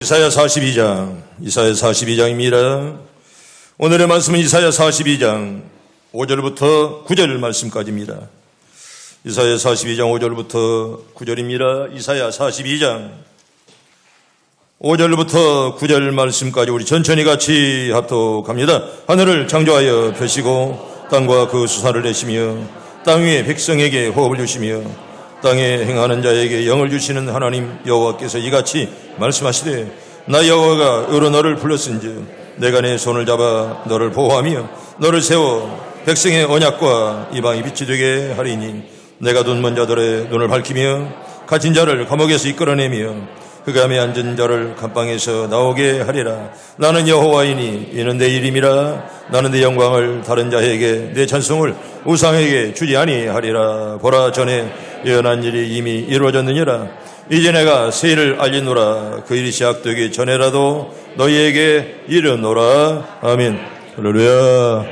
이사야 42장입니다. 오늘의 말씀은 이사야 42장 5절부터 9절 말씀까지입니다. 이사야 42장 5절부터 9절입니다. 이사야 42장 5절부터 9절 말씀까지 우리 천천히 같이 합독합니다. 하늘을 창조하여 펴시고 땅과 그 수산을 내시며 땅 위에 백성에게 호흡을 주시며 땅에 행하는 자에게 영을 주시는 하나님 여호와께서 이같이 말씀하시되 나 여호와가 의로 너를 불렀은즉 내가 내 손을 잡아 너를 보호하며 너를 세워 백성의 언약과 이방의 빛이 되게 하리니 내가 눈 먼 자들의 눈을 밝히며 갇힌 자를 감옥에서 이끌어내며 흑암에 앉은 자를 감방에서 나오게 하리라. 나는 여호와이니 이는 내 이름이라. 나는 내 영광을 다른 자에게 내 찬송을 우상에게 주지 아니하리라. 보라 전에 예언한 일이 이미 이루어졌느니라. 이제 내가 새 일을 알리노라. 그 일이 시작되기 전에라도 너희에게 이르노라. 아멘. 할렐루야.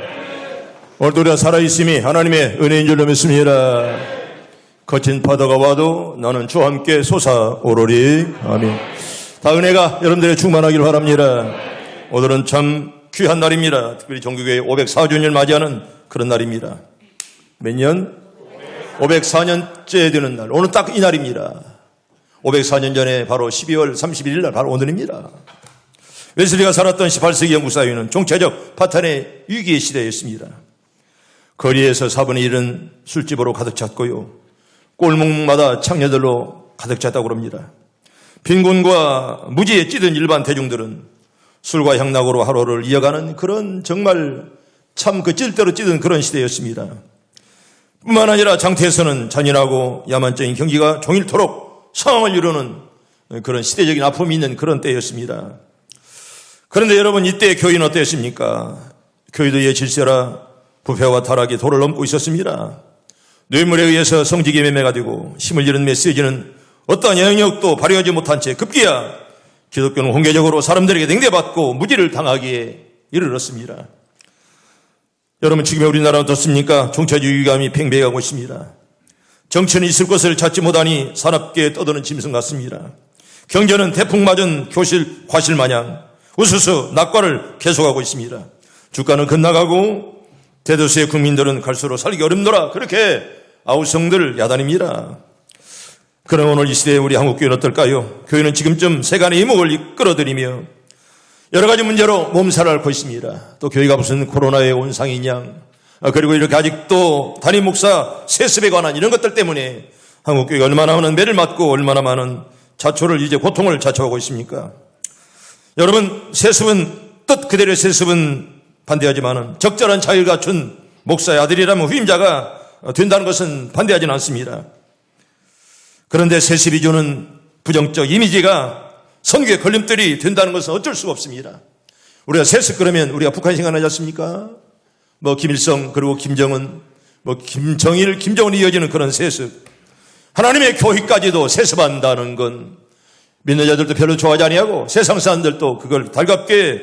오늘도 우리가 살아있음이 하나님의 은혜인 줄로 믿습니다. 거친 바다가 와도 나는 주와 함께 솟아오르리. 아멘. 다 은혜가 여러분들의 충만하기를 바랍니다. 오늘은 참 귀한 날입니다. 특별히 종교교회 504주년을 맞이하는 그런 날입니다. 몇 년? 504년째 되는 날. 오늘 딱 이 날입니다. 504년 전에 바로 12월 31일 날 바로 오늘입니다. 웨슬리가 살았던 18세기 영국 사회는 총체적 파탄의 위기의 시대였습니다. 거리에서 4분의 1은 술집으로 가득 찼고요. 꼴목마다 창녀들로 가득 찼다고 합니다. 빈곤과 무지에 찌든 일반 대중들은 술과 향락으로 하루를 이어가는 그런 정말 참 그 찔대로 찌든 그런 시대였습니다. 뿐만 아니라 장태에서는 잔인하고 야만적인 경기가 종일토록 상황을 이루는 그런 시대적인 아픔이 있는 그런 때였습니다. 그런데 여러분, 이때 교회는 어땠습니까? 교회도의 질서라 부패와 타락이 도를 넘고 있었습니다. 뇌물에 의해서 성직이 매매가 되고 힘을 잃은 메시지는 어떠한 영역도 발휘하지 못한 채 급기야 기독교는 공개적으로 사람들에게 냉대받고 무지를 당하기에 이르렀습니다. 여러분, 지금의 우리나라는 어떻습니까? 종차주의감이 팽배해가고 있습니다. 정치는 있을 것을 찾지 못하니 사납게 떠드는 짐승 같습니다. 경제는 태풍 맞은 교실 과실 마냥 우수수 낙과를 계속하고 있습니다. 주가는 급락하고 대다수의 국민들은 갈수록 살기 어렵노라 그렇게 아우성들 야단입니다. 그럼 오늘 이 시대에 우리 한국교회는 어떨까요? 교회는 지금쯤 세간의 이목을 끌어들이며 여러 가지 문제로 몸살을 앓고 있습니다. 또 교회가 무슨 코로나의 온상인 양, 그리고 이렇게 아직도 담임 목사 세습에 관한 이런 것들 때문에 한국교회가 얼마나 많은 매를 맞고 얼마나 많은 자초를 이제 고통을 자초하고 있습니까? 여러분, 세습은 뜻 그대로의 세습은 반대하지만은 적절한 자유를 갖춘 목사의 아들이라면 후임자가 된다는 것은 반대하지는 않습니다. 그런데 세습이 주는 부정적 이미지가 선교의 걸림돌이 된다는 것은 어쩔 수가 없습니다. 우리가 세습 그러면 우리가 북한 생각나지 않습니까? 김일성 그리고 김정은 김정일 김정은이 이어지는 그런 세습, 하나님의 교회까지도 세습한다는 건 믿는 자들도 별로 좋아하지 아니하고 세상 사람들도 그걸 달갑게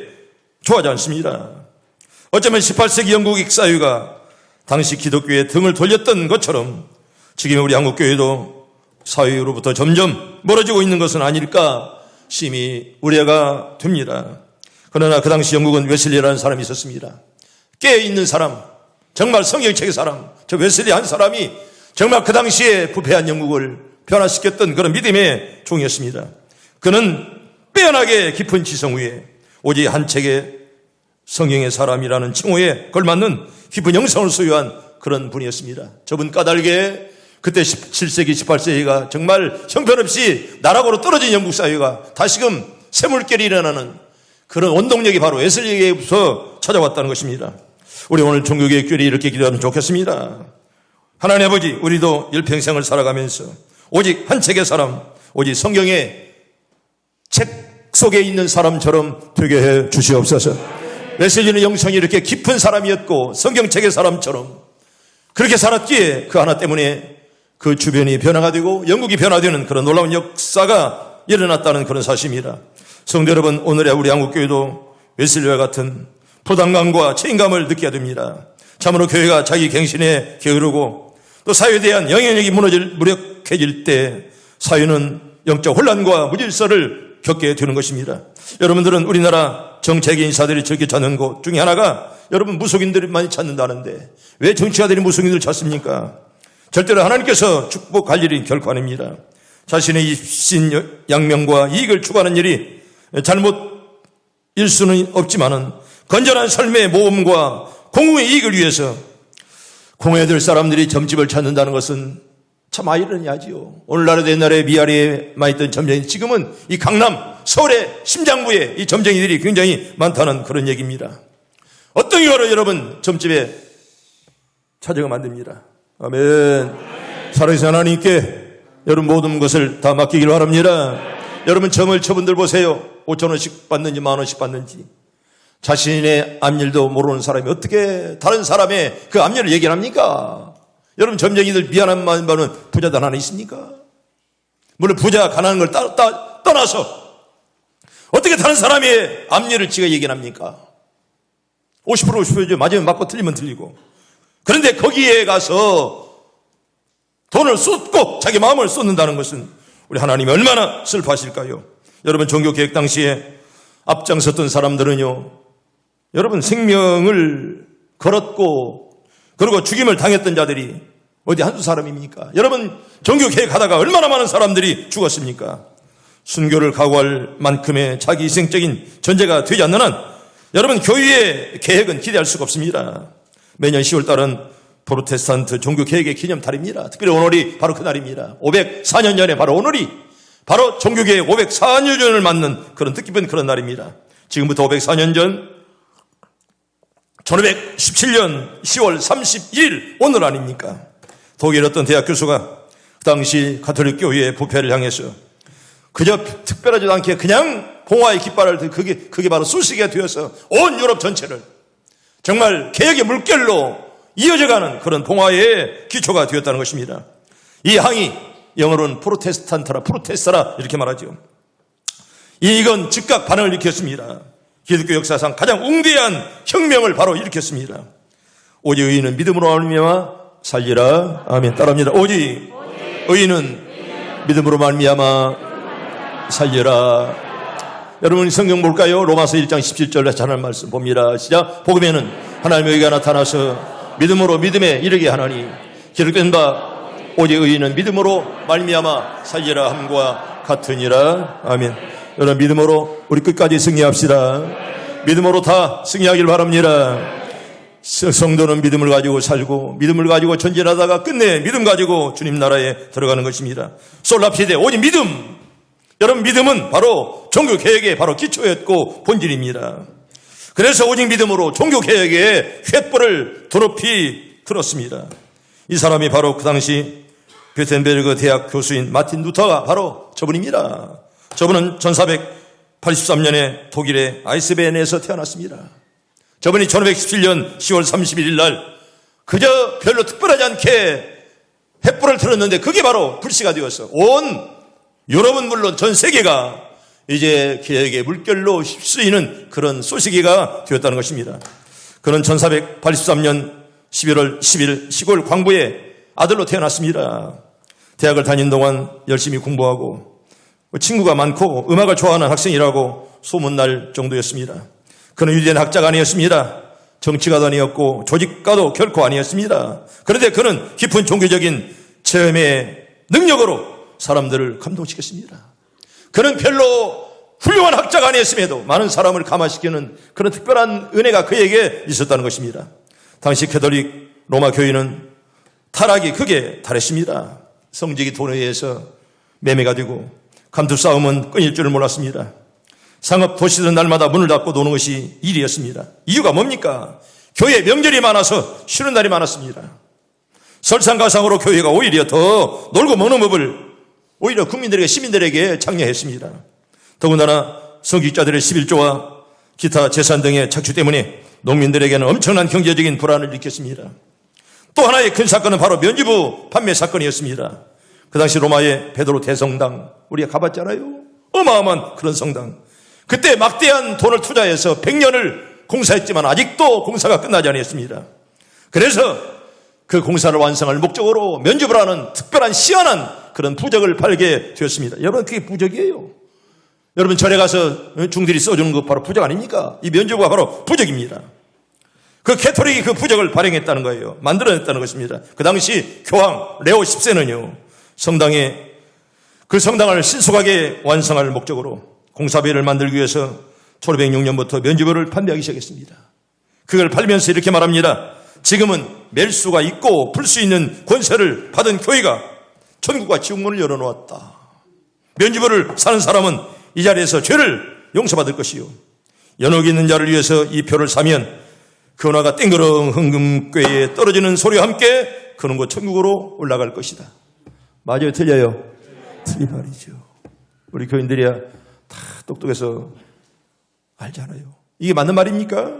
좋아하지 않습니다. 어쩌면 18세기 영국 사회가 당시 기독교에 등을 돌렸던 것처럼 지금 우리 한국교회도 사회로부터 점점 멀어지고 있는 것은 아닐까 심히 우려가 됩니다. 그러나 그 당시 영국은 웨슬리라는 사람이 있었습니다. 깨어있는 사람, 정말 성경책의 사람, 저 웨슬리 한 사람이 정말 그 당시에 부패한 영국을 변화시켰던 그런 믿음의 종이었습니다. 그는 빼어나게 깊은 지성 위에 오직 한 책의 성경의 사람이라는 칭호에 걸맞는 깊은 영성을 소유한 그런 분이었습니다. 저분 까닭에 그때 17세기, 18세기가 정말 형편없이 나락으로 떨어진 영국 사회가 다시금 샘물결이 일어나는 그런 원동력이 바로 웨슬리에게서 찾아왔다는 것입니다. 우리 오늘 종교개혁 교회에 이렇게 기도하면 좋겠습니다. 하나님 아버지, 우리도 일평생을 살아가면서 오직 한 책의 사람, 오직 성경의 책 속에 있는 사람처럼 되게 해 주시옵소서. 웨슬리는 영성이 이렇게 깊은 사람이었고 성경책의 사람처럼 그렇게 살았기에 그 하나 때문에 그 주변이 변화가 되고 영국이 변화되는 그런 놀라운 역사가 일어났다는 그런 사실입니다. 성도 여러분, 오늘의 우리 한국교회도 웨슬리와 같은 부담감과 책임감을 느껴야 됩니다. 참으로 교회가 자기 갱신에 게으르고 또 사회에 대한 영향력이 무력해질 때 사회는 영적 혼란과 무질서를 겪게 되는 것입니다. 여러분들은 우리나라 정치계 인사들이 저렇게 찾는 곳 중에 하나가 여러분 무속인들이 많이 찾는다는데 왜 정치가들이 무속인들을 찾습니까? 절대로 하나님께서 축복할 일이 결코 아닙니다. 자신의 입신 양명과 이익을 추구하는 일이 잘못일 수는 없지만은 건전한 삶의 모험과 공공의 이익을 위해서 공해될 사람들이 점집을 찾는다는 것은 참 아이러니하지요. 오늘날에도 옛날에 미아리에만 있던 점쟁이 지금은 이 강남 서울의 심장부에 이 점쟁이들이 굉장히 많다는 그런 얘기입니다. 어떤 이유로 여러분 점집에 찾아가 만듭니다. 아멘. 살아계신 하나님께 여러분 모든 것을 다 맡기길 바랍니다. 여러분 점을 저분들 보세요. 5,000원씩 받는지 10,000원씩 받는지 자신의 앞일도 모르는 사람이 어떻게 다른 사람의 그 앞일을 얘기를 합니까? 여러분 점쟁이들 미안한 마음은 부자단 하나 있습니까? 물론 부자 가난한 걸 떠나서 어떻게 다른 사람의 앞일을 지가 얘기를 합니까? 50%죠. 맞으면 맞고 틀리면 틀리고. 그런데 거기에 가서 돈을 쏟고 자기 마음을 쏟는다는 것은 우리 하나님이 얼마나 슬퍼하실까요? 여러분 종교개혁 당시에 앞장섰던 사람들은요, 여러분 생명을 걸었고 그리고 죽임을 당했던 자들이 어디 한두 사람입니까? 여러분 종교개혁하다가 얼마나 많은 사람들이 죽었습니까? 순교를 각오할 만큼의 자기 희생적인 존재가 되지 않는 한 여러분 교회의 개혁은 기대할 수가 없습니다. 매년 10월 달은 프로테스탄트 종교개혁의 기념달입니다. 특별히 오늘이 바로 그날입니다. 504년 전에 바로 오늘이 바로 종교개혁 504년을 맞는 그런 뜻깊은 그런 날입니다. 지금부터 504년 전 1517년 10월 31일 오늘 아닙니까? 독일 어떤 대학 교수가 그 당시 가톨릭 교회의 부패를 향해서 그저 특별하지도 않게 그냥 봉화의 깃발을 그게 바로 소식이 되어서 온 유럽 전체를 정말 개혁의 물결로 이어져가는 그런 봉화의 기초가 되었다는 것입니다. 이 항이 영어로는 프로테스타라 이렇게 말하죠. 이건 즉각 반응을 일으켰습니다. 기독교 역사상 가장 웅대한 혁명을 바로 일으켰습니다. 오직 의인은 믿음으로 말미암아 살리라. 아멘. 따라합니다. 오직 의인은 믿음으로 말미암아 살리라. 여러분 성경 볼까요? 로마서 1장 17절에 전하는 말씀 봅니다. 시작. 복음에는 하나님의 의가 나타나서 믿음으로 믿음에 이르게 하나니 기록된 바 오직 의인은 믿음으로 말미암아 살리라 함과 같으니라. 아멘. 여러분 믿음으로 우리 끝까지 승리합시다. 믿음으로 다 승리하길 바랍니다. 성도는 믿음을 가지고 살고 믿음을 가지고 전진하다가 끝내 믿음 가지고 주님 나라에 들어가는 것입니다. 솔라피데 오직 믿음. 여러분 믿음은 바로 종교개혁의 바로 기초였고 본질입니다. 그래서 오직 믿음으로 종교개혁의 횃불을 더높이 들었습니다. 이 사람이 바로 그 당시 베텐베르그 대학 교수인 마틴 루터가 바로 저분입니다. 저분은 1483년에 독일의 아이스베엔에서 태어났습니다. 저분이 1517년 10월 31일 날 그저 별로 특별하지 않게 횃불을 들었는데 그게 바로 불씨가 되어서 온 유럽은 물론 전 세계가 이제 개혁의 물결로 휩쓰이는 그런 소식이가 되었다는 것입니다. 그는 1483년 11월 10일 시골 광부의 아들로 태어났습니다. 대학을 다닌 동안 열심히 공부하고 친구가 많고 음악을 좋아하는 학생이라고 소문날 정도였습니다. 그는 유대인 학자가 아니었습니다. 정치가도 아니었고 조직가도 결코 아니었습니다. 그런데 그는 깊은 종교적인 체험의 능력으로 사람들을 감동시켰습니다. 그는 별로 훌륭한 학자가 아니었음에도 많은 사람을 감화시키는 그런 특별한 은혜가 그에게 있었다는 것입니다. 당시 가톨릭 로마 교회는 타락이 크게 달했습니다. 성직이 돈에 의해서 매매가 되고 감투 싸움은 끊일 줄을 몰랐습니다. 상업 도시들은 날마다 문을 닫고 노는 것이 일이었습니다. 이유가 뭡니까? 교회 명절이 많아서 쉬는 날이 많았습니다. 설상가상으로 교회가 오히려 더 놀고 먹는 법을 오히려 국민들에게 시민들에게 장려했습니다. 더군다나 성직자들의 11조와 기타 재산 등의 착취 때문에 농민들에게는 엄청난 경제적인 불안을 일으켰습니다. 또 하나의 큰 사건은 바로 면죄부 판매 사건이었습니다. 그 당시 로마의 베드로 대성당 우리가 가봤잖아요. 어마어마한 그런 성당. 그때 막대한 돈을 투자해서 100년을 공사했지만 아직도 공사가 끝나지 않았습니다. 그래서 그 공사를 완성할 목적으로 면죄부를 하는 특별한 시원한 그런 부적을 팔게 되었습니다. 여러분 그게 부적이에요. 여러분 절에 가서 중들이 써주는 거 바로 부적 아닙니까? 이 면죄부가 바로 부적입니다. 그 캐토릭이 그 부적을 발행했다는 거예요. 만들어냈다는 것입니다. 그 당시 교황 레오 10세는요. 그 성당을 신속하게 완성할 목적으로 공사비를 만들기 위해서 1506년부터 면죄부를 판매하기 시작했습니다. 그걸 팔면서 이렇게 말합니다. 지금은 맬 수가 있고 풀 수 있는 권세를 받은 교회가 천국과 지옥문을 열어놓았다. 면죄부를 사는 사람은 이 자리에서 죄를 용서받을 것이요. 연옥이 있는 자를 위해서 이 표를 사면 그 은화가 땡그렁 흥금꾀에 떨어지는 소리와 함께 그는 곧 천국으로 올라갈 것이다. 맞아요? 틀려요? 틀린 말이죠. 우리 교인들이야 다 똑똑해서 알잖아요. 이게 맞는 말입니까?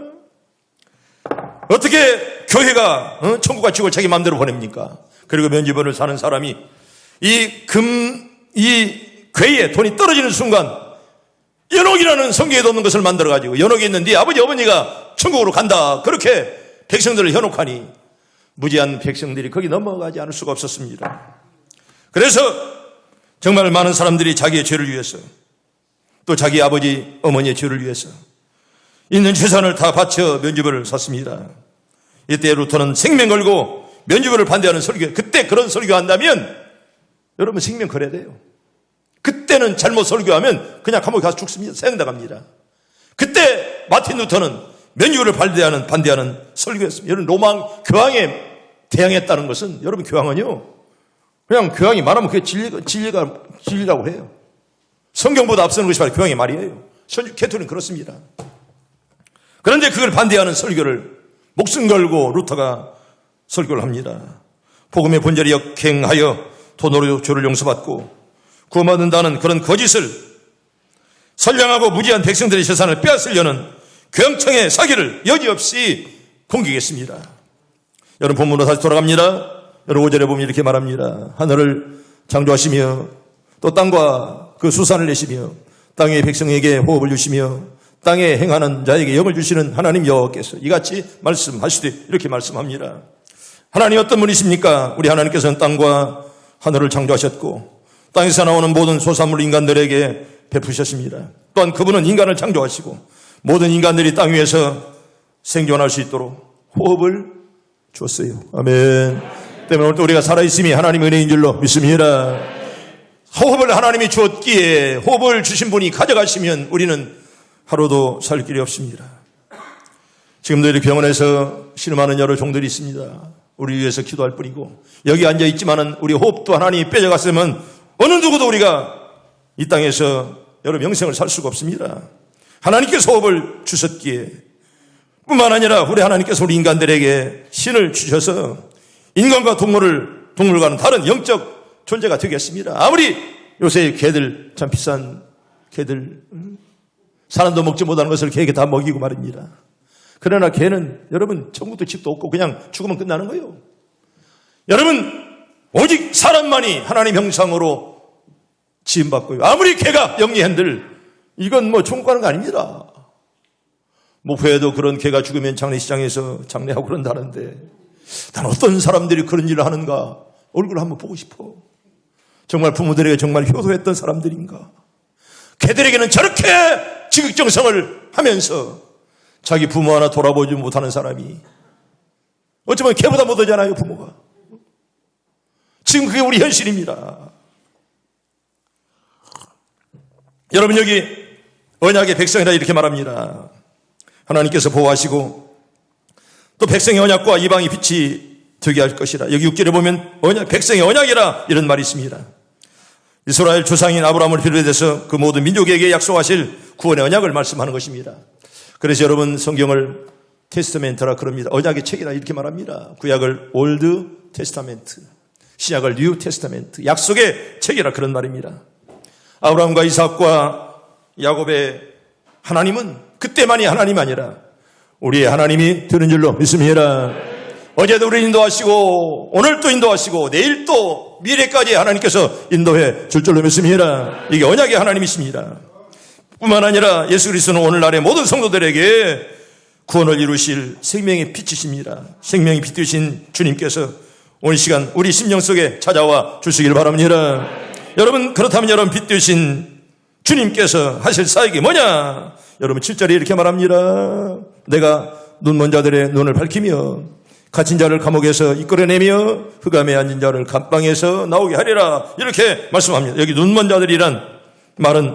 어떻게 교회가 천국과 지옥을 자기 마음대로 보냅니까? 그리고 면죄부를 사는 사람이 이 궤에 돈이 떨어지는 순간 연옥이라는 성경에도 없는 것을 만들어가지고 연옥에 있는 네 아버지 어머니가 천국으로 간다. 그렇게 백성들을 현혹하니 무지한 백성들이 거기 넘어가지 않을 수가 없었습니다. 그래서 정말 많은 사람들이 자기의 죄를 위해서 또 자기 아버지 어머니의 죄를 위해서 있는 재산을 다 바쳐 면죄부를 샀습니다. 이때 루터는 생명 걸고 면죄부를 반대하는 설교, 그때 그런 설교한다면 여러분 생명 걸어야 돼요. 그때는 잘못 설교하면 그냥 감옥에 가서 죽습니다. 생당합니다. 그때 마틴 루터는 면죄부를 반대하는 설교였습니다. 여러분 로마 교황에 대항했다는 것은 여러분 교황은요 그냥 교황이 말하면 그게 진리라고 해요. 성경보다 앞서는 것이 바로 교황의 말이에요. 캐톨릭은 그렇습니다. 그런데 그걸 반대하는 설교를 목숨 걸고 루터가 설교를 합니다. 복음의 본질을 역행하여 돈으로 죄를 용서받고 구원받는다는 그런 거짓을 선량하고 무지한 백성들의 재산을 빼앗으려는 교황청의 사기를 여지없이 공격했습니다. 여러분 본문으로 다시 돌아갑니다. 여러분 5절에 보면 이렇게 말합니다. 하늘을 창조하시며 또 땅과 그 수산을 내시며 땅의 백성에게 호흡을 주시며 땅에 행하는 자에게 영을 주시는 하나님 여호와께서 이같이 말씀하시되 이렇게 말씀합니다. 하나님 어떤 분이십니까? 우리 하나님께서는 땅과 하늘을 창조하셨고 땅에서 나오는 모든 소산물 인간들에게 베푸셨습니다. 또한 그분은 인간을 창조하시고 모든 인간들이 땅 위에서 생존할 수 있도록 호흡을 주었어요. 아멘. 때문에 오늘 우리가 살아있음이 하나님의 은혜인 줄로 믿습니다. 호흡을 하나님이 주었기에 호흡을 주신 분이 가져가시면 우리는 하루도 살 길이 없습니다. 지금도 이렇게 병원에서 신음하는 여러 종들이 있습니다. 우리 위해서 기도할 뿐이고 여기 앉아있지만은 우리 호흡도 하나님이 빼져갔으면 어느 누구도 우리가 이 땅에서 여러 명생을 살 수가 없습니다. 하나님께서 호흡을 주셨기에 뿐만 아니라 우리 하나님께서 우리 인간들에게 신을 주셔서 인간과 동물과는 다른 영적 존재가 되겠습니다. 아무리 요새 개들 참 비싼 개들 사람도 먹지 못하는 것을 개에게 다 먹이고 말입니다. 그러나 개는 여러분 천국도 집도 없고 그냥 죽으면 끝나는 거예요. 여러분 오직 사람만이 하나님 형상으로 지음받고요. 아무리 개가 영리한들 이건 뭐 총구하는 거 아닙니다. 목포에도 그런 개가 죽으면 장례시장에서 장례하고 그런다는데 난 어떤 사람들이 그런 일을 하는가 얼굴을 한번 보고 싶어. 정말 부모들에게 정말 효도했던 사람들인가. 개들에게는 저렇게 지극정성을 하면서 자기 부모 하나 돌아보지 못하는 사람이 어쩌면 개보다 못하잖아요. 부모가. 지금 그게 우리 현실입니다. 여러분 여기 언약의 백성이라 이렇게 말합니다. 하나님께서 보호하시고 또 백성의 언약과 이방의 빛이 되게 할 것이라. 여기 6절에 보면 언약, 백성의 언약이라 이런 말이 있습니다. 이스라엘 조상인 아브라함을 비롯해서 그 모든 민족에게 약속하실 구원의 언약을 말씀하는 것입니다. 그래서 여러분 성경을 테스타멘트라 그럽니다. 언약의 책이라 이렇게 말합니다. 구약을 올드 테스타멘트, 신약을 뉴 테스타멘트, 약속의 책이라 그런 말입니다. 아브라함과 이삭과 야곱의 하나님은 그때만이 하나님 아니라 우리의 하나님이 되는 줄로 믿습니다. 어제도 우리 인도하시고 오늘도 인도하시고 내일도 미래까지 하나님께서 인도해 줄 줄로 믿습니다. 이게 언약의 하나님이십니다. 뿐만 아니라 예수 그리스도는 오늘날의 모든 성도들에게 구원을 이루실 생명의 빛이십니다. 생명의 빛 되신 주님께서 오늘 시간 우리 심령 속에 찾아와 주시길 바랍니다. 여러분 그렇다면 여러분 빛 되신 주님께서 하실 사역이 뭐냐? 여러분 7절에 이렇게 말합니다. 내가 눈먼 자들의 눈을 밝히며 갇힌 자를 감옥에서 이끌어내며 흑암에 앉은 자를 감방에서 나오게 하리라. 이렇게 말씀합니다. 여기 눈먼 자들이란 말은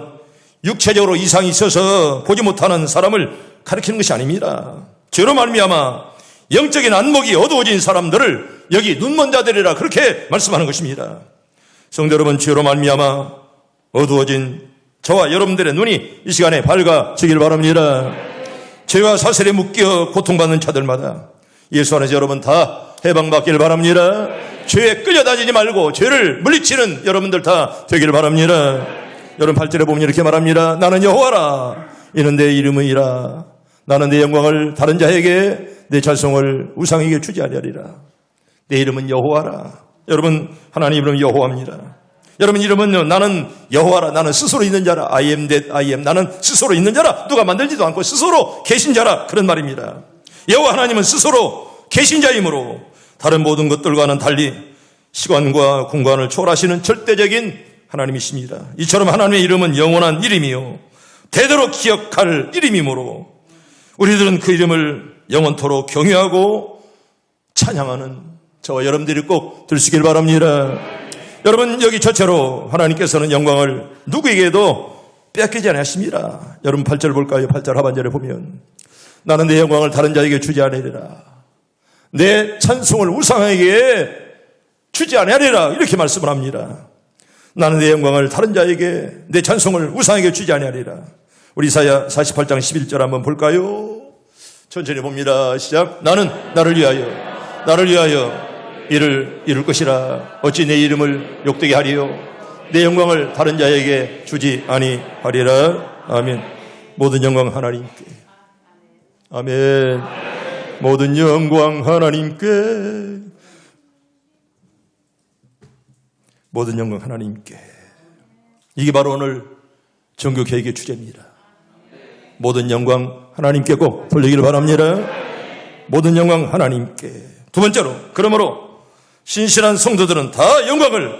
육체적으로 이상이 있어서 보지 못하는 사람을 가리키는 것이 아닙니다. 죄로 말미암아 영적인 안목이 어두워진 사람들을 여기 눈먼 자들이라 그렇게 말씀하는 것입니다. 성도 여러분, 죄로 말미암아 어두워진 저와 여러분들의 눈이 이 시간에 밝아지길 바랍니다. 죄와 사슬에 묶여 고통받는 자들마다 예수 안에서 여러분 다 해방받길 바랍니다. 죄에 끌려다니지 말고 죄를 물리치는 여러분들 다 되길 바랍니다. 여러분 8절에 보면 이렇게 말합니다. 나는 여호와라. 이는 내 이름이라. 나는 내 영광을 다른 자에게 내 찬송을 우상에게 주지 아니하리라. 내 이름은 여호와라. 여러분 하나님 이름은 여호와입니다. 여러분 이름은요, 나는 여호와라. 나는 스스로 있는 자라. I am that I am. 나는 스스로 있는 자라. 누가 만들지도 않고 스스로 계신 자라. 그런 말입니다. 여호와 하나님은 스스로 계신 자이므로 다른 모든 것들과는 달리 시간과 공간을 초월하시는 절대적인 하나님이십니다. 이처럼 하나님의 이름은 영원한 이름이요 대대로 기억할 이름이므로 우리들은 그 이름을 영원토록 경외하고 찬양하는 저와 여러분들이 꼭 들으시길 바랍니다. 여러분 여기 저체로 하나님께서는 영광을 누구에게도 뺏기지 않으십니다. 여러분 8절 볼까요? 8절 하반절에 보면 나는 내 영광을 다른 자에게 주지 아니하리라. 내 찬송을 우상에게 주지 아니하리라. 이렇게 말씀을 합니다. 나는 내 영광을 다른 자에게, 내 찬송을 우상에게 주지 아니하리라. 우리 이사야 48장 11절 한번 볼까요? 천천히 봅니다. 시작. 나는 나를 위하여 이를 이룰 것이라. 어찌 내 이름을 욕되게 하리요? 내 영광을 다른 자에게 주지 아니하리라. 아멘. 모든 영광 하나님께. 아멘. 모든 영광 하나님께. 모든 영광 하나님께. 이게 바로 오늘 정교계획의 주제입니다. 모든 영광 하나님께 꼭 돌리기를 바랍니다. 모든 영광 하나님께. 두 번째로, 그러므로 신실한 성도들은 다 영광을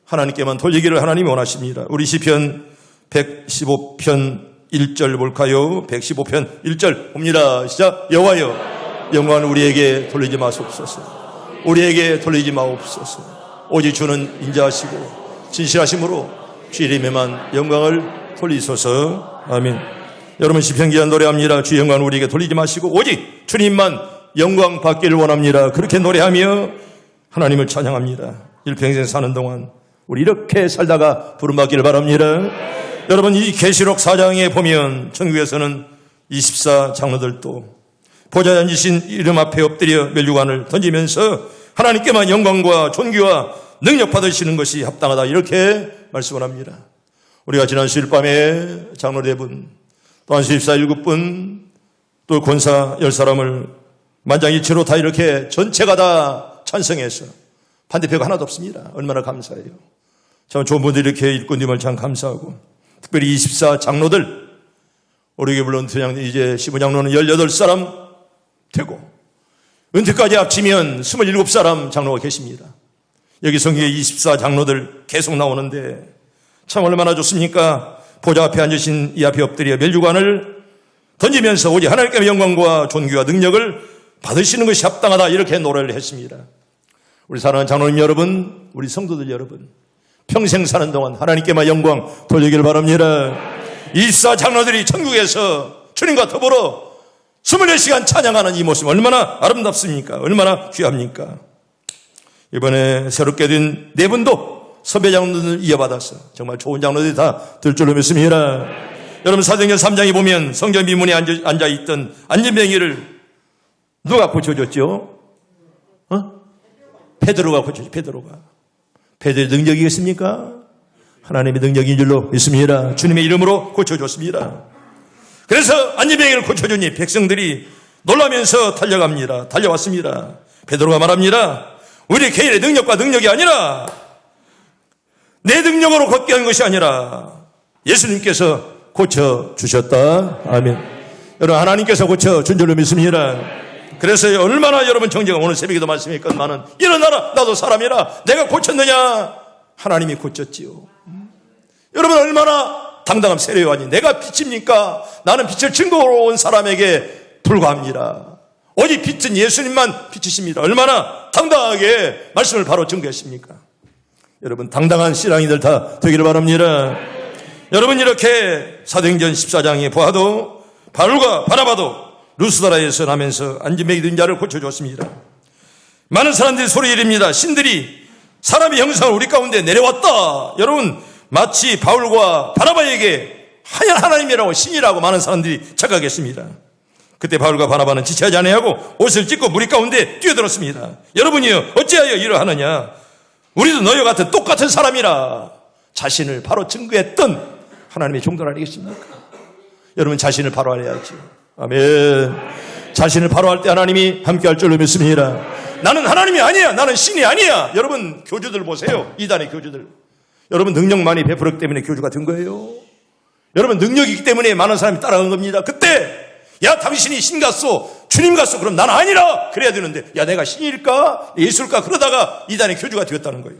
하나님께만 돌리기를 하나님이 원하십니다. 우리 시편 115편 1절 볼까요? 115편 1절 봅니다. 시작. 여호와여, 영광을 우리에게 돌리지 마옵소서. 우리에게 돌리지 마옵소서. 오직 주는 인자하시고 진실하심으로 주 이름에만 영광을 돌리소서. 아멘. 여러분 시편 기한 노래합니다. 주 영광을 우리에게 돌리지 마시고 오직 주님만 영광 받기를 원합니다. 그렇게 노래하며 하나님을 찬양합니다. 일평생 사는 동안 우리 이렇게 살다가 부름받기를 바랍니다. 여러분 이 계시록 4장에 보면 천국에서는 24 장로들도 보좌에 앉으신 이름 앞에 엎드려 멸류관을 던지면서 하나님께만 영광과 존귀와 능력 받으시는 것이 합당하다. 이렇게 말씀을 합니다. 우리가 지난 수요일 밤에 장로 4분, 또 한수입사 7분, 또 권사 10사람을 만장일치로 다 이렇게 전체가 다 찬성해서 반대표가 하나도 없습니다. 얼마나 감사해요. 참 좋은 분들이 이렇게 일꾼님을 참 감사하고, 특별히 24 장로들, 우리 교회 물론 이제 15장로는 18사람 되고 은퇴까지 합치면 27사람 장로가 계십니다. 여기 성경에 24 장로들 계속 나오는데 참 얼마나 좋습니까? 보좌 앞에 앉으신 이 앞에 엎드려 멸류관을 던지면서 오직 하나님께 영광과 존귀와 능력을 받으시는 것이 합당하다. 이렇게 노래를 했습니다. 우리 사랑하는 장로님 여러분, 우리 성도들 여러분, 평생 사는 동안 하나님께만 영광 돌리기를 바랍니다. 24 장로들이 천국에서 주님과 더불어 24시간 찬양하는 이 모습 얼마나 아름답습니까? 얼마나 귀합니까? 이번에 새롭게 된 4분도 선배 장로들 이어받아서 정말 좋은 장로들이 다 될 줄로 믿습니다. 여러분 사도행전 3장에 보면 성전 비문에 앉아있던 안진뱅이를 누가 고쳐줬죠? 베드로가 고쳐줬죠. 베드로의 능력이겠습니까? 하나님의 능력인 줄로 믿습니다. 주님의 이름으로 고쳐줬습니다. 그래서 안진뱅이를 고쳐주니 백성들이 놀라면서 달려왔습니다. 베드로가 말합니다. 우리 개인의 능력과 능력이 아니라 내 능력으로 걷게 한 것이 아니라 예수님께서 고쳐주셨다. 아멘. 여러분 하나님께서 고쳐준 줄로 믿습니다. 그래서 얼마나 여러분 정죄가 오늘 새벽에도 말씀했건만은 일어나라 나도 사람이라 내가 고쳤느냐? 하나님이 고쳤지요. 여러분 얼마나 당당한 세례요한이 내가 빛입니까? 나는 빛을 증거로 온 사람에게 불과합니다. 오직 빛은 예수님만 빛이십니다. 얼마나 당당하게 말씀을 바로 증거했습니까? 여러분, 당당한 신앙인들 다 되기를 바랍니다. 여러분, 이렇게 사도행전 14장에 보아도 바울과 바나바도 루스드라에서 나면서 안진뱅이 된 자를 고쳐주었습니다. 많은 사람들이 소리 지릅니다. 신들이 사람의 형상을 우리 가운데 내려왔다. 여러분, 마치 바울과 바나바에게 하나님이라고 신이라고 많은 사람들이 착각했습니다. 그때 바울과 바나바는 지체하지 아니하고 옷을 찢고 무리 가운데 뛰어들었습니다. 여러분이요, 어찌하여 이러하느냐? 우리도 너희와 같은 똑같은 사람이라 자신을 바로 증거했던 하나님의 종들 아니겠습니까? 여러분, 자신을 바로 알아야지. 아멘. 자신을 바로 할 때 하나님이 함께할 줄로 믿습니다. 나는 하나님이 아니야. 나는 신이 아니야. 여러분, 교주들 보세요. 이단의 교주들. 여러분, 능력 많이 베풀었기 때문에 교주가 된 거예요. 여러분, 능력이 있기 때문에 많은 사람이 따라간 겁니다. 그때 야, 당신이 신 같소, 주님 같소. 그럼 난 아니라 그래야 되는데, 야, 내가 신일까? 예수일까? 그러다가 이단의 교주가 되었다는 거예요.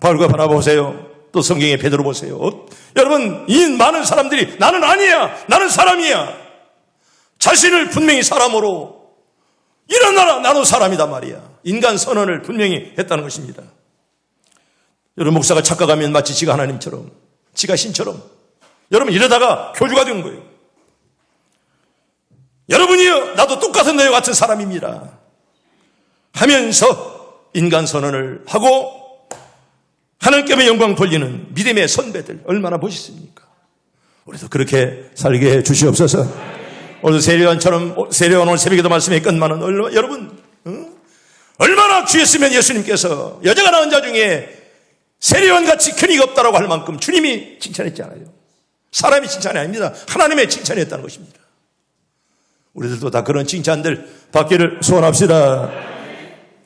바울과 바나바 보세요. 또 성경의 베드로 보세요. 여러분, 이 많은 사람들이 나는 아니야, 나는 사람이야, 자신을 분명히 사람으로 일어나라, 나도 사람이다 말이야. 인간 선언을 분명히 했다는 것입니다. 여러분, 목사가 착각하면 마치 지가 하나님처럼, 지가 신처럼, 여러분, 이러다가 교주가 되는 거예요. 여러분이요, 나도 똑같은 너희와 같은 사람입니다 하면서 인간 선언을 하고 하나님께 영광 돌리는 믿음의 선배들, 얼마나 멋있습니까? 우리도 그렇게 살게 해 주시옵소서. 오늘 세례요한처럼, 세례요한 오늘 새벽에도 말씀했건만은 여러분, 얼마나 귀했으면 예수님께서 여자가 낳은 자 중에 세례요한같이 큰이가 없다라고 할 만큼 주님이 칭찬했잖아요. 사람이 칭찬이 아닙니다. 하나님의 칭찬이었다는 것입니다. 우리들도 다 그런 칭찬들 받기를 소원합시다.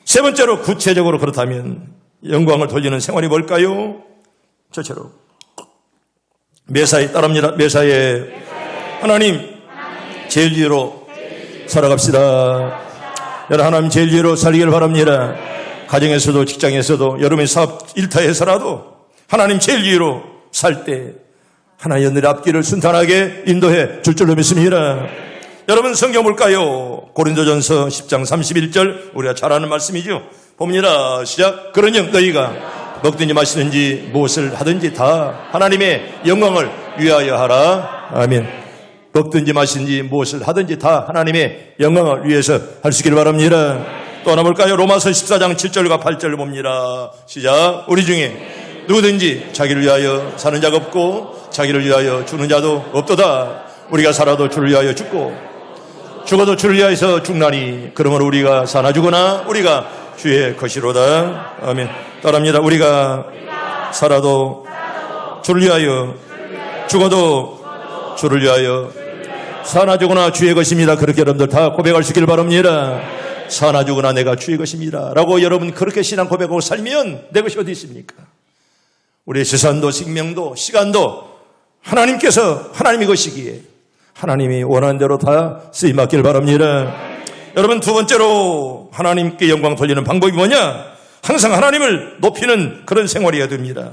세 번째로, 구체적으로 그렇다면 영광을 돌리는 생활이 뭘까요? 저처럼 매사에 따릅니다. 매사에 하나님 제일주의로 살아갑시다. 여러분, 하나님 제일주의로 살기를 바랍니다. 가정에서도 직장에서도 여러분의 사업 일터에서라도 하나님 제일주의로 살 때 하나님 여러분의 앞길을 순탄하게 인도해 줄 줄로 믿습니다. 여러분, 성경 볼까요? 고린도전서 10장 31절, 우리가 잘 아는 말씀이죠. 봅니다. 시작. 그러녕 너희가 먹든지 마시든지 무엇을 하든지 다 하나님의 영광을 위하여 하라. 아멘. 먹든지 마시든지 무엇을 하든지 다 하나님의 영광을 위해서 할 수 있기를 바랍니다. 또 하나 볼까요? 로마서 14장 7절과 8절을 봅니다. 시작. 우리 중에 누구든지 자기를 위하여 사는 자가 없고 자기를 위하여 죽는 자도 없도다. 우리가 살아도 주를 위하여 죽고 죽어도 주를 위하여서 죽나니 그러므로 우리가 사나 죽으나 우리가 주의 것이로다. 아멘. 따라합니다. 우리가 살아도 주를 위하여 죽어도 주를 위하여 사나 죽으나 주의 것입니다. 그렇게 여러분들 다 고백할 수 있기를 바랍니다. 사나 죽으나 내가 주의 것입니다 라고 여러분 그렇게 신앙 고백하고 살면 내 것이 어디 있습니까? 우리의 재산도 생명도 시간도 하나님께서 하나님의 것이기에 하나님이 원하는 대로 다 쓰임받기를 바랍니다. 여러분, 두 번째로 하나님께 영광 돌리는 방법이 뭐냐? 항상 하나님을 높이는 그런 생활이어야 됩니다.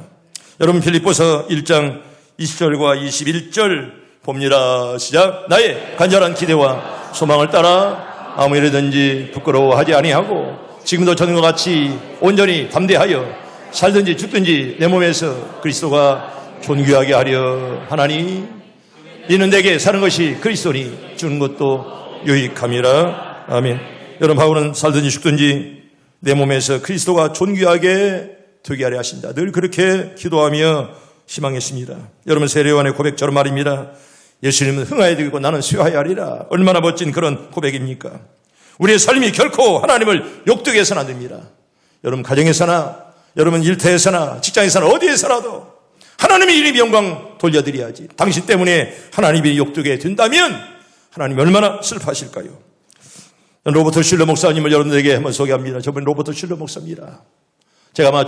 여러분, 빌립보서 1장 20절과 21절 봅니다. 시작. 나의 간절한 기대와 소망을 따라 아무 일이든지 부끄러워하지 아니하고 지금도 전과 같이 온전히 담대하여 살든지 죽든지 내 몸에서 그리스도가 존귀하게 하려 하나니 이는 내게 사는 것이 그리스도니 주는 것도 유익함이라. 아멘. 여러분, 바울은 살든지 죽든지 내 몸에서 그리스도가 존귀하게 되게 하려 하신다. 늘 그렇게 기도하며 희망했습니다. 여러분, 세례요한의 고백처럼 말입니다. 예수님은 흥하여 되고 나는 쇠하여 하리라. 얼마나 멋진 그런 고백입니까? 우리의 삶이 결코 하나님을 욕되게 해서는 안 됩니다. 여러분, 가정에서나 여러분 일터에서나 직장에서나 어디에서라도 하나님의 이름 영광 돌려드려야지. 당신 때문에 하나님이 욕되게 된다면 하나님이 얼마나 슬퍼하실까요? 로버트 슐러 목사님을 여러분들에게 한번 소개합니다. 저분 로버트 슐러 목사입니다. 제가 아마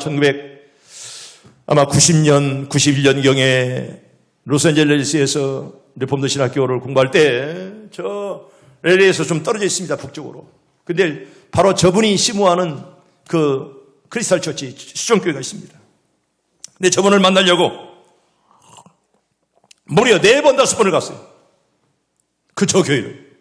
90년, 91년경에 로스앤젤레스에서 리폼드 신학교를 공부할 때 저 LA에서 좀 떨어져 있습니다. 북쪽으로. 근데 바로 저분이 심우하는 그 크리스탈 처치 수정교회가 있습니다. 근데 저분을 만나려고 무려 4번, 5번을 갔어요. 저 교회를.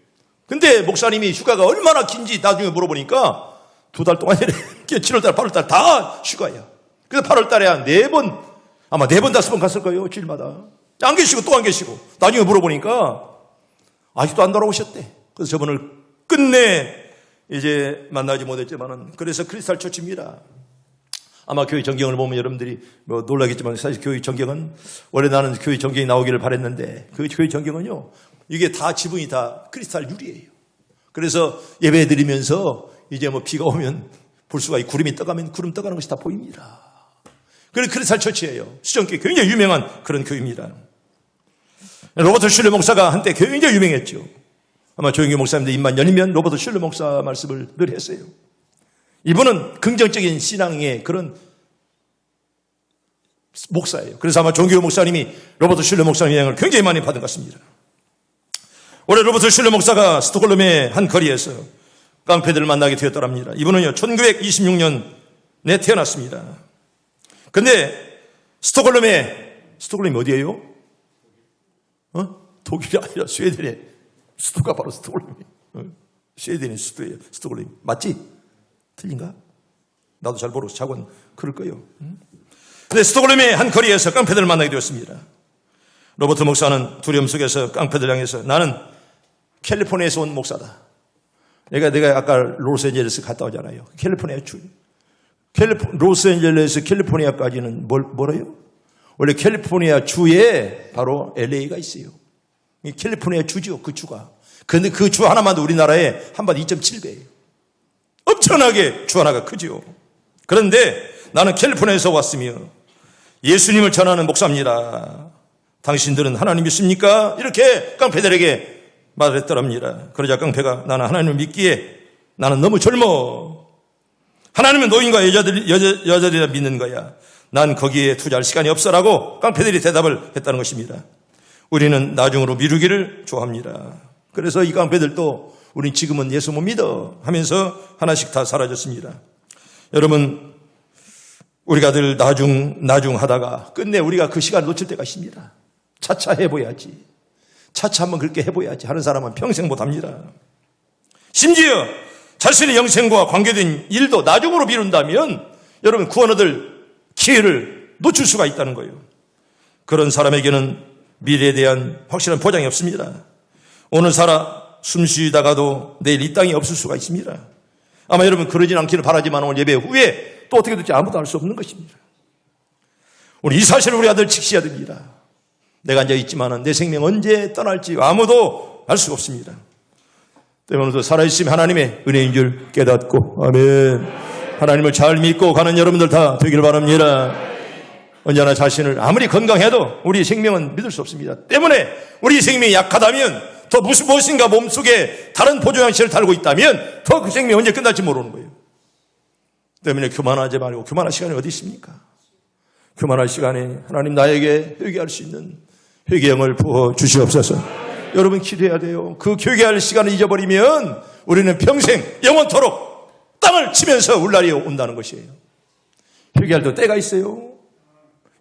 근데 목사님이 휴가가 얼마나 긴지 나중에 물어보니까 2달 동안이래. 7월달, 8월달 다 휴가야. 그래서 8월달에 한 4번, 아마 4번, 5번 갔을 거예요. 주일마다. 안 계시고 또 안 계시고. 나중에 물어보니까 아직도 안 돌아오셨대. 그래서 저분을 끝내 이제 만나지 못했지만은, 그래서 크리스탈 처치입니다. 아마 교회 전경을 보면 여러분들이 뭐 놀라겠지만 사실 교회 전경은, 원래 나는 교회 전경이 나오기를 바랬는데 그 교회 전경은요, 이게 다 지붕이 다 크리스탈 유리예요. 그래서 예배 드리면서 이제 뭐 비가 오면 볼 수가 있고, 구름이 떠가면 구름 떠가는 것이 다 보입니다. 그래 크리스탈 처치예요. 수정교회 굉장히 유명한 그런 교회입니다. 로버트 슐러 목사가 한때 굉장히 유명했죠. 아마 조영규 목사님도 입만 열리면 로버트 슐러 목사 말씀을 늘 했어요. 이분은 긍정적인 신앙의 그런 목사예요. 그래서 아마 조영규 목사님이 로버트 슐러 목사님의 영향을 굉장히 많이 받은 것 같습니다. 올해 로버트 슐러 목사가 스톡홀름의 한 거리에서 깡패들을 만나게 되었더랍니다. 이분은요, 1926년에 태어났습니다. 근데 스톡홀름이 어디예요? 독일이 아니라 스웨덴의 수도가 바로 스톡홀름이에요. 스웨덴의 수도예요. 스톡홀름. 맞지? 틀린가? 나도 잘 모르고 자고는 그럴 거예요. 근데 스톡홀름의 한 거리에서 깡패들을 만나게 되었습니다. 로버트 목사는 두려움 속에서 깡패들 향해서, 나는 캘리포니아에서 온 목사다. 내가 아까 로스앤젤레스 갔다 오잖아요. 캘리포니아 주. 로스앤젤레스 캘리포니아까지는 뭐래요? 원래 캘리포니아 주에 바로 LA가 있어요. 캘리포니아 주죠, 그 주가. 그런데 그 주 하나만도 우리나라에 한반 2.7배예요. 엄청나게 주 하나가 크죠. 그런데 나는 캘리포니아에서 왔으며 예수님을 전하는 목사입니다. 당신들은 하나님 믿습니까? 이렇게 깡패들에게 말했더랍니다. 그러자 깡패가, 나는 하나님을 믿기에 나는 너무 젊어. 하나님은 노인과 여자들이나 믿는 거야. 난 거기에 투자할 시간이 없어라고 깡패들이 대답을 했다는 것입니다. 우리는 나중으로 미루기를 좋아합니다. 그래서 이 깡패들도 우린 지금은 예수 못 믿어 하면서 하나씩 다 사라졌습니다. 여러분, 우리가 늘 나중 하다가 끝내 우리가 그 시간을 놓칠 때가 있습니다. 차차 해봐야지. 차차 한번 그렇게 해봐야지 하는 사람은 평생 못합니다. 심지어 자신의 영생과 관계된 일도 나중으로 미룬다면 여러분 구원 얻을 기회를 놓칠 수가 있다는 거예요. 그런 사람에게는 미래에 대한 확실한 보장이 없습니다. 오늘 살아 숨 쉬다가도 내일 이 땅이 없을 수가 있습니다. 아마 여러분 그러진 않기를 바라지만 오늘 예배 후에 또 어떻게 될지 아무도 알 수 없는 것입니다. 우리 이 사실을 우리 아들 직시해야 됩니다. 내가 앉아있지만 내 생명 언제 떠날지 아무도 알 수가 없습니다. 때문에 오늘도 살아있으면 하나님의 은혜인 줄 깨닫고, 아멘. 하나님을 잘 믿고 가는 여러분들 다 되길 바랍니다. 언제나 자신을 아무리 건강해도 우리 생명은 믿을 수 없습니다. 때문에 우리 생명이 약하다면, 더 무엇인가 몸속에 다른 보조장치를 달고 있다면 더 그 생명이 언제 끝날지 모르는 거예요. 때문에 교만하지 말고, 교만할 시간이 어디 있습니까? 교만할 시간에 하나님 나에게 회개할 수 있는 회개형을 부어 주시옵소서. 여러분 기도해야 돼요. 그 회개할 시간을 잊어버리면 우리는 평생 영원토록 땅을 치면서 울 날이 온다는 것이에요. 회개할 때가 있어요.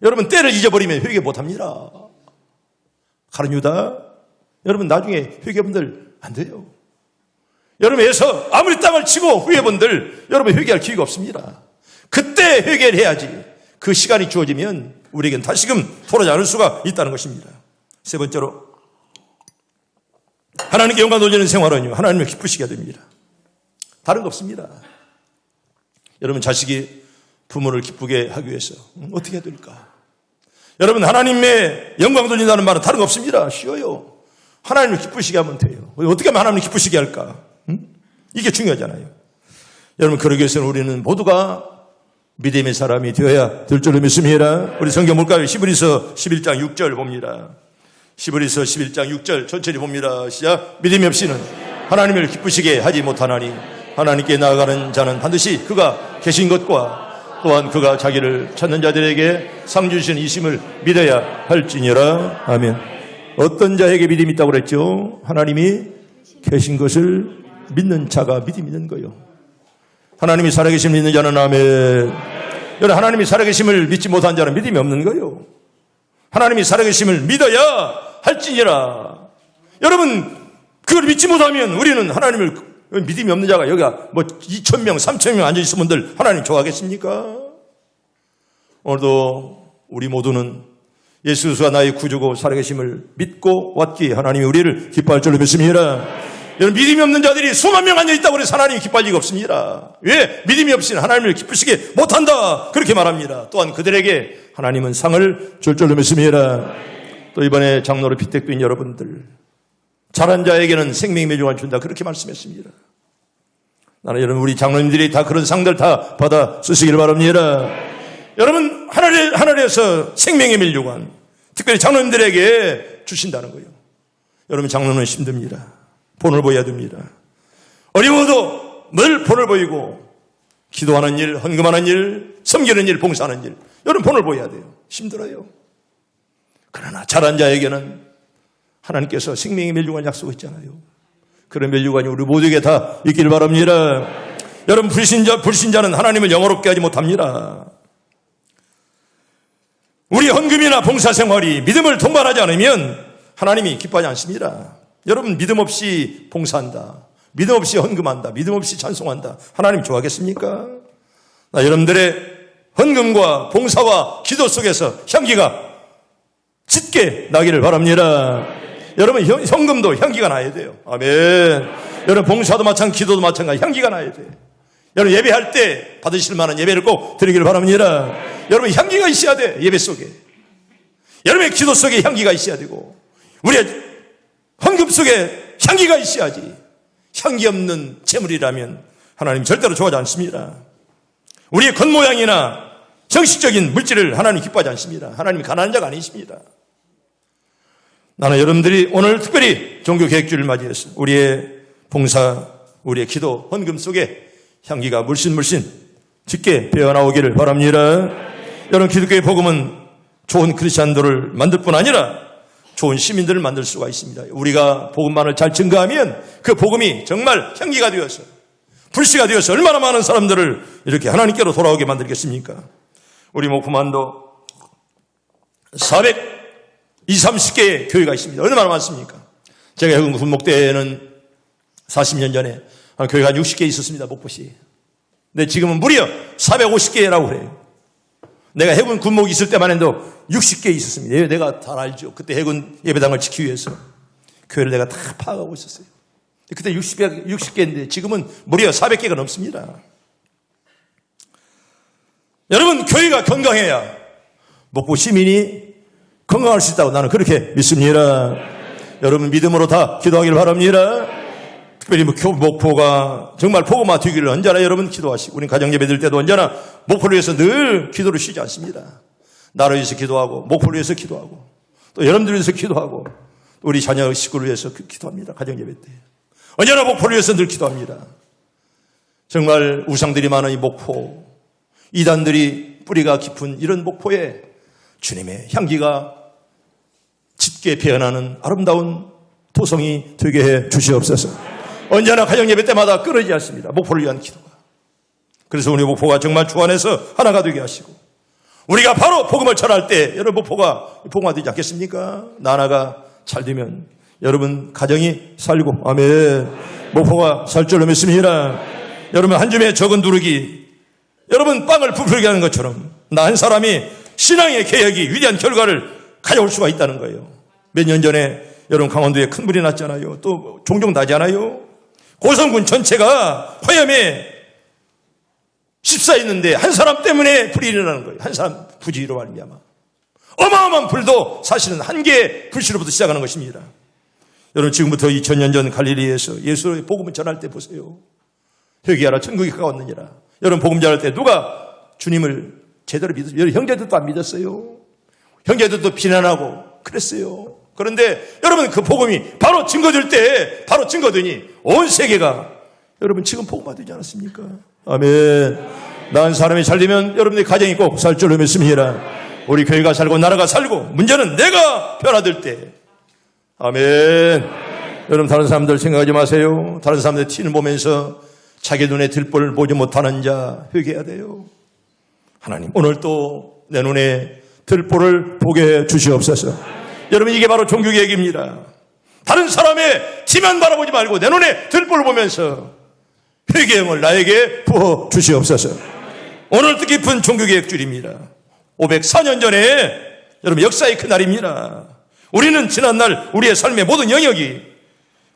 여러분 때를 잊어버리면 회개 못합니다. 가룟 유다, 여러분 나중에 회개분들 안 돼요. 여러분에서 아무리 땅을 치고 회개분들 여러분 회개할 기회가 없습니다. 그때 회개를 해야지. 그 시간이 주어지면 우리에겐 다시금 돌아오지 않을 수가 있다는 것입니다. 세 번째로, 하나님께 영광 돌리는 생활은요, 하나님을 기쁘시게 됩니다. 다른 거 없습니다. 여러분 자식이 부모를 기쁘게 하기 위해서 어떻게 해야 될까? 여러분 하나님의 영광 돌린다는 말은 다른 거 없습니다. 쉬워요. 하나님을 기쁘시게 하면 돼요. 어떻게 하면 하나님을 기쁘시게 할까? 이게 중요하잖아요. 여러분 그러기 위해서는 우리는 모두가 믿음의 사람이 되어야 될 줄로 믿습니다. 우리 성경 볼까요? 히브리서 11장 6절 봅니다. 히브리서 11장 6절 천천히 봅니다. 시작. 믿음이 없이는 하나님을 기쁘시게 하지 못하나니 하나님께 나아가는 자는 반드시 그가 계신 것과 또한 그가 자기를 찾는 자들에게 상 주시는 이심을 믿어야 할지니라. 아멘. 어떤 자에게 믿음이 있다고 그랬죠? 하나님이 계신 것을 믿는 자가 믿음이 있는 거예요. 하나님이 살아계심을 믿는 자는 아멘. 여러분 하나님이 살아계심을 믿지 못한 자는 믿음이 없는 거예요. 하나님이 살아계심을 믿어야 할지니라. 여러분, 그걸 믿지 못하면 우리는 하나님을, 믿음이 없는 자가 여기가 뭐 2,000명, 3,000명 앉아있는 분들 하나님 좋아하겠습니까? 오늘도 우리 모두는 예수 그리스도가 나의 구주고 살아계심을 믿고 왔기에 하나님이 우리를 기뻐할 줄로 믿습니다. 여러분, 믿음이 없는 자들이 수만 명 앉아있다고 해서 하나님이 기뻐할 리가 없습니다. 왜? 믿음이 없이는 하나님을 기쁘시게 못한다, 그렇게 말합니다. 또한 그들에게 하나님은 상을 줄 줄로 믿습니다. 또 이번에 장로로 피택된 여러분들, 잘한 자에게는 생명의 멸류관을 준다, 그렇게 말씀했습니다. 나는 여러분, 우리 장로님들이 다 그런 상들 다 받아 쓰시길 바랍니다. 여러분, 하늘에서 생명의 멸류관, 특별히 장로님들에게 주신다는 거예요. 여러분, 장로는 힘듭니다. 본을 보여야 됩니다. 어려워도 늘 본을 보이고 기도하는 일, 헌금하는 일, 섬기는 일, 봉사하는 일, 여러분 본을 보여야 돼요. 힘들어요. 그러나 잘한 자에게는 하나님께서 생명의 멸류관 약속했잖아요. 그런 멸류관이 우리 모두에게 다 있길 바랍니다. 여러분, 불신자는 하나님을 영화롭게 하지 못합니다. 우리 헌금이나 봉사생활이 믿음을 동반하지 않으면 하나님이 기뻐하지 않습니다. 여러분, 믿음 없이 봉사한다, 믿음 없이 헌금한다, 믿음 없이 찬송한다, 하나님 좋아하겠습니까? 여러분들의 헌금과 봉사와 기도 속에서 향기가 짙게 나기를 바랍니다. 여러분, 헌금도 향기가 나야 돼요. 아멘. 여러분, 봉사도 마찬가지, 기도도 마찬가지, 향기가 나야 돼요. 여러분, 예배할 때 받으실 만한 예배를 꼭 드리기를 바랍니다. 여러분, 향기가 있어야 돼. 예배 속에, 여러분의 기도 속에 향기가 있어야 되고, 우리의 헌금 속에 향기가 있어야지. 향기 없는 재물이라면 하나님 절대로 좋아하지 않습니다. 우리의 겉모양이나 형식적인 물질을 하나님 기뻐하지 않습니다. 하나님이 가난한 자가 아니십니다. 나는 여러분들이 오늘 특별히 종교개혁주의를 맞이해서 우리의 봉사, 우리의 기도, 헌금 속에 향기가 물씬 짙게 배어나오기를 바랍니다. 여러분, 기독교의 복음은 좋은 크리스찬들을 만들 뿐 아니라 좋은 시민들을 만들 수가 있습니다. 우리가 복음만을 잘 증거하면 그 복음이 정말 향기가 되어서, 불씨가 되어서 얼마나 많은 사람들을 이렇게 하나님께로 돌아오게 만들겠습니까? 우리 목포만도 420, 30개의 교회가 있습니다. 얼마나 많습니까? 제가 해군 군목 때에는 40년 전에 교회가 한 60개 있었습니다. 목포시. 근데 지금은 무려 450개라고 그래요. 내가 해군 군목이 있을 때만 해도 60개 있었습니다. 내가 다 알죠. 그때 해군 예배당을 지키기 위해서 교회를 내가 다 파악하고 있었어요. 그때 60개인데 지금은 무려 400개가 넘습니다. 여러분, 교회가 건강해야 목포 시민이 건강할 수 있다고 나는 그렇게 믿습니다. 여러분, 믿음으로 다 기도하기를 바랍니다. 특별히 목포가 정말 복음화 되기를 언제나 여러분 기도하시고, 우리 가정예배 드릴 때도 언제나 목포를 위해서 늘 기도를 쉬지 않습니다. 나를 위해서 기도하고, 목포를 위해서 기도하고, 또 여러분들을 위해서 기도하고, 우리 자녀 식구를 위해서 기도합니다. 가정예배 때 언제나 목포를 위해서 늘 기도합니다. 정말 우상들이 많은 이 목포, 이단들이 뿌리가 깊은 이런 목포에 주님의 향기가 짙게 배어나는 아름다운 토성이 되게 해 주시옵소서. 언제나 가정예배 때마다 끊어지지 않습니다. 목포를 위한 기도가. 그래서 우리 목포가 정말 주 안에서 하나가 되게 하시고, 우리가 바로 복음을 전할 때 여러분 목포가 복음화되지 않겠습니까? 나라가 잘 되면 여러분 가정이 살고, 아멘, 목포가 살 줄로 믿습니다. 여러분, 한 줌의 적은 두르기, 여러분 빵을 부풀게 하는 것처럼 나 한 사람이 신앙의 개혁이 위대한 결과를 가져올 수가 있다는 거예요. 몇 년 전에 여러분 강원도에 큰 불이 났잖아요. 또 종종 나잖아요. 고성군 전체가 화염에 휩싸였는데 한 사람 때문에 불이 일어나는 거예요. 한 사람 부지로 말미암아. 어마어마한 불도 사실은 한 개의 불씨로부터 시작하는 것입니다. 여러분, 지금부터 2000년 전 갈릴리에서 예수의 복음을 전할 때 보세요. 회개하라, 천국이 가까웠느니라. 여러분, 복음 전할 때 누가 주님을 제대로 믿었어요? 여러분, 형제들도 안 믿었어요. 형제들도 비난하고 그랬어요. 그런데 여러분, 그 복음이 바로 증거될 때, 바로 증거되니 온 세계가 여러분 지금 복음화되지 않았습니까? 아멘. 나 한 사람이 살리면 여러분의 가정이 꼭 살 줄로 믿습니다. 우리 교회가 살고 나라가 살고, 문제는 내가 변화될 때. 아멘. 여러분, 다른 사람들 생각하지 마세요. 다른 사람들 티를 보면서 자기 눈에 들보를 보지 못하는 자 회개해야 돼요. 하나님, 오늘 또 내 눈에 들보를 보게 해 주시옵소서. 여러분, 이게 바로 종교개혁입니다. 다른 사람의 티만 바라보지 말고 내 눈에 들보를 보면서 회개형을 나에게 부어 주시옵소서. 오늘 뜻깊은 종교개혁주일입니다. 504년 전에 여러분 역사의 큰 날입니다. 우리는 지난날 우리의 삶의 모든 영역이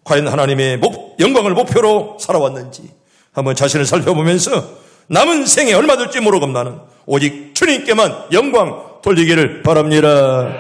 과연 하나님의 영광을 목표로 살아왔는지 한번 자신을 살펴보면서 남은 생에 얼마 될지 모르겁나는 오직 주님께만 영광 돌리기를 바랍니다.